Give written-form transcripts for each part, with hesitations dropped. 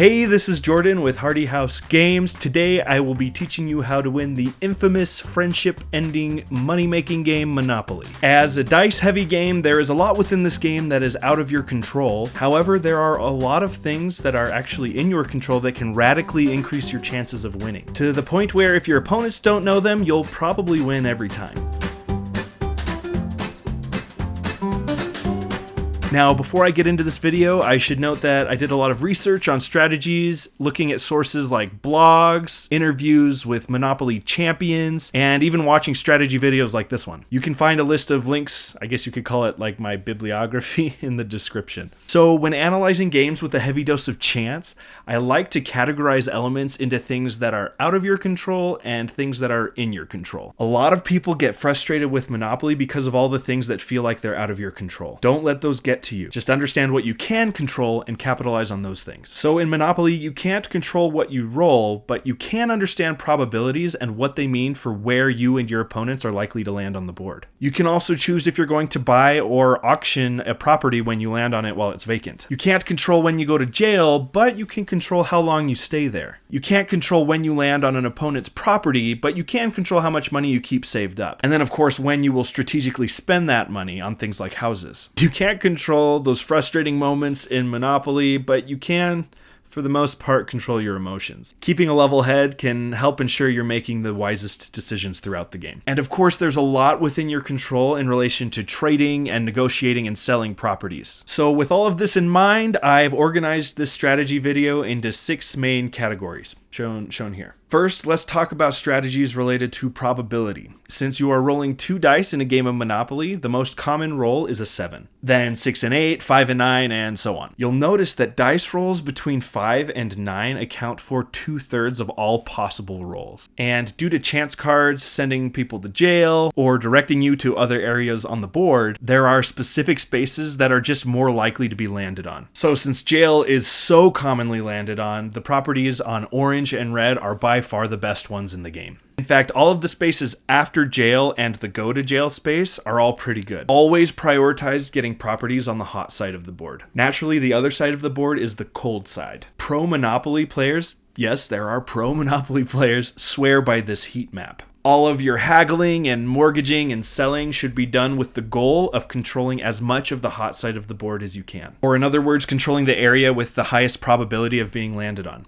Hey, this is Jordan with Hardy House Games. Today I will be teaching you how to win the infamous friendship-ending money-making game Monopoly. As a dice-heavy game, there is a lot within this game that is out of your control. However, there are a lot of things that are actually in your control that can radically increase your chances of winning, to the point where if your opponents don't know them, you'll probably win every time. Now, before I get into this video, I should note that I did a lot of research on strategies, looking at sources like blogs, interviews with Monopoly champions, and even watching strategy videos like this one. You can find a list of links, I guess you could call it like my bibliography, in the description. So when analyzing games with a heavy dose of chance, I like to categorize elements into things that are out of your control and things that are in your control. A lot of people get frustrated with Monopoly because of all the things that feel like they're out of your control. Don't let those get to you. Just understand what you can control and capitalize on those things. So in Monopoly, you can't control what you roll, but you can understand probabilities and what they mean for where you and your opponents are likely to land on the board. You can also choose if you're going to buy or auction a property when you land on it while it's vacant. You can't control when you go to jail, but you can control how long you stay there. You can't control when you land on an opponent's property, but you can control how much money you keep saved up. And then of course, when you will strategically spend that money on things like houses. You can't control those frustrating moments in Monopoly, but you can, for the most part, control your emotions. Keeping a level head can help ensure you're making the wisest decisions throughout the game. And of course, there's a lot within your control in relation to trading and negotiating and selling properties. So with all of this in mind, I've organized this strategy video into 6 main categories, shown here. First, let's talk about strategies related to probability. Since you are rolling 2 dice in a game of Monopoly, the most common roll is a 7. Then 6 and 8, 5 and 9, and so on. You'll notice that dice rolls between 5 and 9 account for 2/3 of all possible rolls. And due to chance cards sending people to jail or directing you to other areas on the board, there are specific spaces that are just more likely to be landed on. So since jail is so commonly landed on, the properties on orange and red are by far the best ones in the game. In fact, all of the spaces after jail and the go to jail space are all pretty good. Always prioritize getting properties on the hot side of the board. Naturally, the other side of the board is the cold side. Pro Monopoly players, yes, there are pro Monopoly players, swear by this heat map. All of your haggling and mortgaging and selling should be done with the goal of controlling as much of the hot side of the board as you can. Or in other words, controlling the area with the highest probability of being landed on.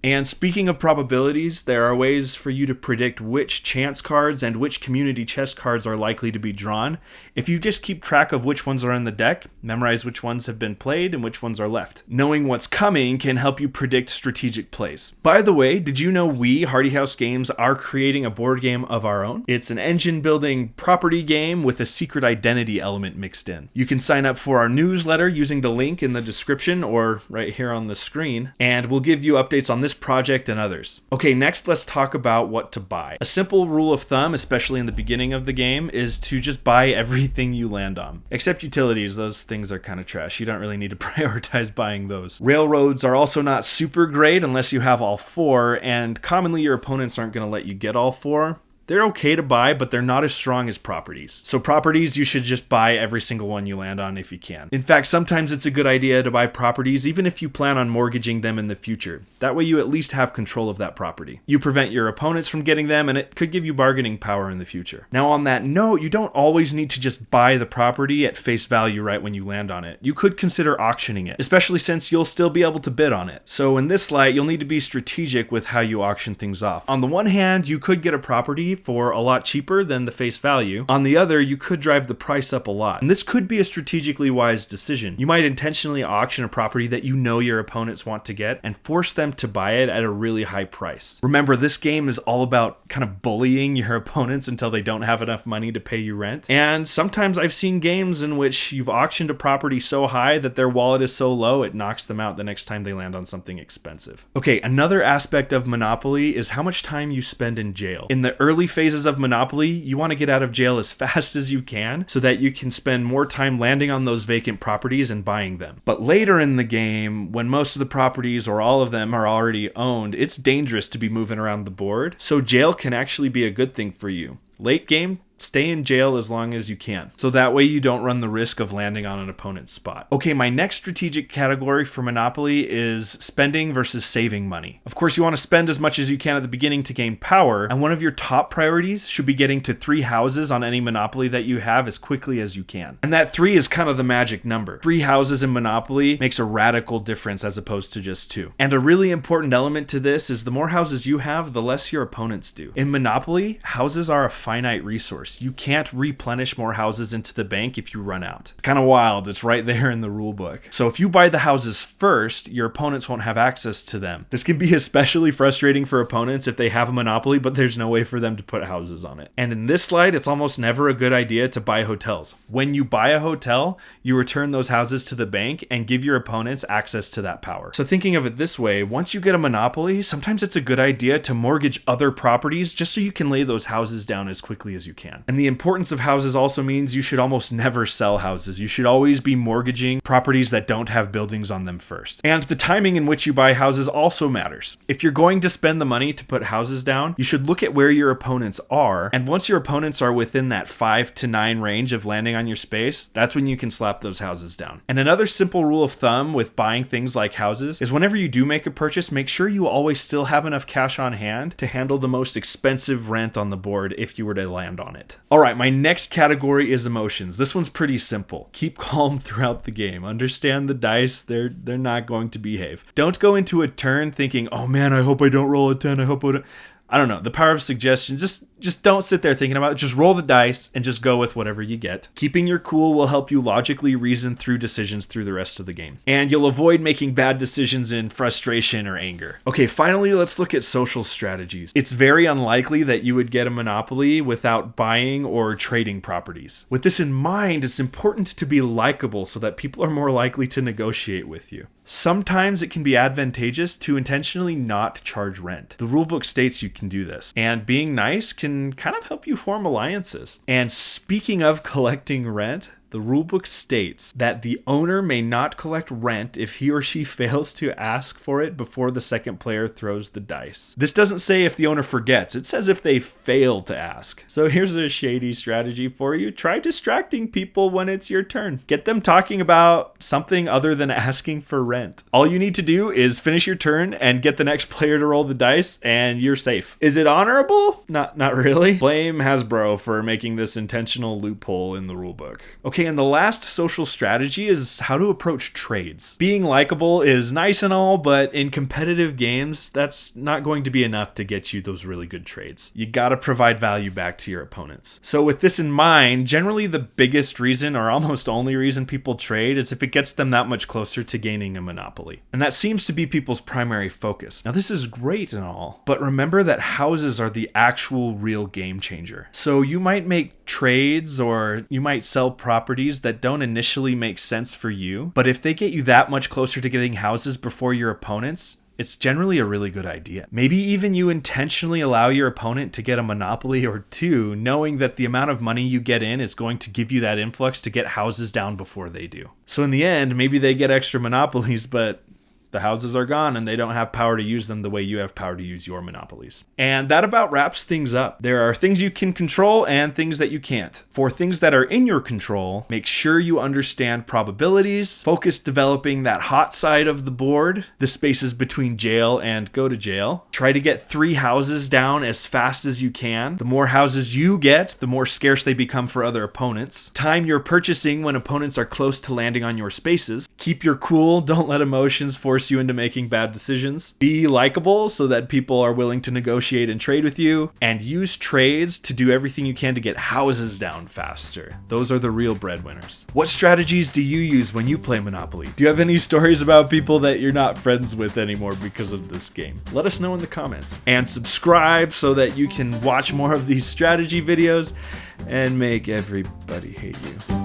And speaking of probabilities, there are ways for you to predict which chance cards and which community chest cards are likely to be drawn. If you just keep track of which ones are in the deck, memorize which ones have been played and which ones are left. Knowing what's coming can help you predict strategic plays. By the way, did you know we, Hardy House Games, are creating a board game of our own? It's an engine-building property game with a secret identity element mixed in. You can sign up for our newsletter using the link in the description or right here on the screen, and we'll give you updates on this project and others. Okay, next let's talk about what to buy. A simple rule of thumb, especially in the beginning of the game, is to just buy everything you land on. Except utilities, those things are kind of trash. You don't really need to prioritize buying those. Railroads are also not super great unless you have all 4, and commonly your opponents aren't going to let you get all 4. They're okay to buy, but they're not as strong as properties. So properties, you should just buy every single one you land on if you can. In fact, sometimes it's a good idea to buy properties even if you plan on mortgaging them in the future. That way you at least have control of that property. You prevent your opponents from getting them, and it could give you bargaining power in the future. Now on that note, you don't always need to just buy the property at face value right when you land on it. You could consider auctioning it, especially since you'll still be able to bid on it. So in this light, you'll need to be strategic with how you auction things off. On the one hand, you could get a property for a lot cheaper than the face value. On the other, you could drive the price up a lot. And this could be a strategically wise decision. You might intentionally auction a property that you know your opponents want to get and force them to buy it at a really high price. Remember, this game is all about kind of bullying your opponents until they don't have enough money to pay you rent. And sometimes I've seen games in which you've auctioned a property so high that their wallet is so low it knocks them out the next time they land on something expensive. Okay, another aspect of Monopoly is how much time you spend in jail. In the early phases of Monopoly, you want to get out of jail as fast as you can so that you can spend more time landing on those vacant properties and buying them. But later in the game, when most of the properties or all of them are already owned, it's dangerous to be moving around the board, so jail can actually be a good thing for you. Late game, stay in jail as long as you can. So that way you don't run the risk of landing on an opponent's spot. Okay, my next strategic category for Monopoly is spending versus saving money. Of course, you want to spend as much as you can at the beginning to gain power, and one of your top priorities should be getting to 3 houses on any Monopoly that you have as quickly as you can. And that 3 is kind of the magic number. 3 houses in Monopoly makes a radical difference as opposed to just 2. And a really important element to this is the more houses you have, the less your opponents do. In Monopoly, houses are a finite resource. You can't replenish more houses into the bank if you run out. It's kind of wild. It's right there in the rule book. So if you buy the houses first, your opponents won't have access to them. This can be especially frustrating for opponents if they have a Monopoly, but there's no way for them to put houses on it. And in this slide, it's almost never a good idea to buy hotels. When you buy a hotel, you return those houses to the bank and give your opponents access to that power. So thinking of it this way, once you get a Monopoly, sometimes it's a good idea to mortgage other properties just so you can lay those houses down as quickly as you can. And the importance of houses also means you should almost never sell houses. You should always be mortgaging properties that don't have buildings on them first. And the timing in which you buy houses also matters. If you're going to spend the money to put houses down, you should look at where your opponents are. And once your opponents are within that 5 to 9 range of landing on your space, that's when you can slap those houses down. And another simple rule of thumb with buying things like houses is whenever you do make a purchase, make sure you always still have enough cash on hand to handle the most expensive rent on the board if you were to land on it. All right, my next category is emotions. This one's pretty simple. Keep calm throughout the game. Understand the dice, they're not going to behave. Don't go into a turn thinking, oh man, I hope I don't roll a 10. I don't know, the power of suggestion. Just don't sit there thinking about it. Just roll the dice and just go with whatever you get. Keeping your cool will help you logically reason through decisions through the rest of the game. And you'll avoid making bad decisions in frustration or anger. Okay, finally, let's look at social strategies. It's very unlikely that you would get a Monopoly without buying or trading properties. With this in mind, it's important to be likable so that people are more likely to negotiate with you. Sometimes it can be advantageous to intentionally not charge rent. The rulebook states you can do this, and being nice can kind of help you form alliances. And speaking of collecting rent, the rulebook states that the owner may not collect rent if he or she fails to ask for it before the second player throws the dice. This doesn't say if the owner forgets, it says if they fail to ask. So here's a shady strategy for you. Try distracting people when it's your turn. Get them talking about something other than asking for rent. All you need to do is finish your turn and get the next player to roll the dice, and you're safe. Is it honorable? Not really. Blame Hasbro for making this intentional loophole in the rulebook. Okay, and the last social strategy is how to approach trades. Being likable is nice and all, but in competitive games, that's not going to be enough to get you those really good trades. You gotta provide value back to your opponents. So with this in mind, generally the biggest reason or almost only reason people trade is if it gets them that much closer to gaining a Monopoly. And that seems to be people's primary focus. Now this is great and all, but remember that houses are the actual real game changer. So you might make trades or you might sell properties that don't initially make sense for you, but if they get you that much closer to getting houses before your opponents, it's generally a really good idea. Maybe even you intentionally allow your opponent to get a Monopoly or 2, knowing that the amount of money you get in is going to give you that influx to get houses down before they do. So in the end, maybe they get extra Monopolies, but the houses are gone and they don't have power to use them the way you have power to use your Monopolies. And that about wraps things up. There are things you can control and things that you can't. For things that are in your control, make sure you understand probabilities, focus developing that hot side of the board, the spaces between jail and go to jail. Try to get 3 houses down as fast as you can. The more houses you get, the more scarce they become for other opponents. Time your purchasing when opponents are close to landing on your spaces. Keep your cool, don't let emotions force you into making bad decisions. Be likable so that people are willing to negotiate and trade with you, and use trades to do everything you can to get houses down faster. Those are the real breadwinners. What strategies do you use when you play Monopoly? Do you have any stories about people that you're not friends with anymore because of this game? Let us know in the comments. And subscribe so that you can watch more of these strategy videos and make everybody hate you.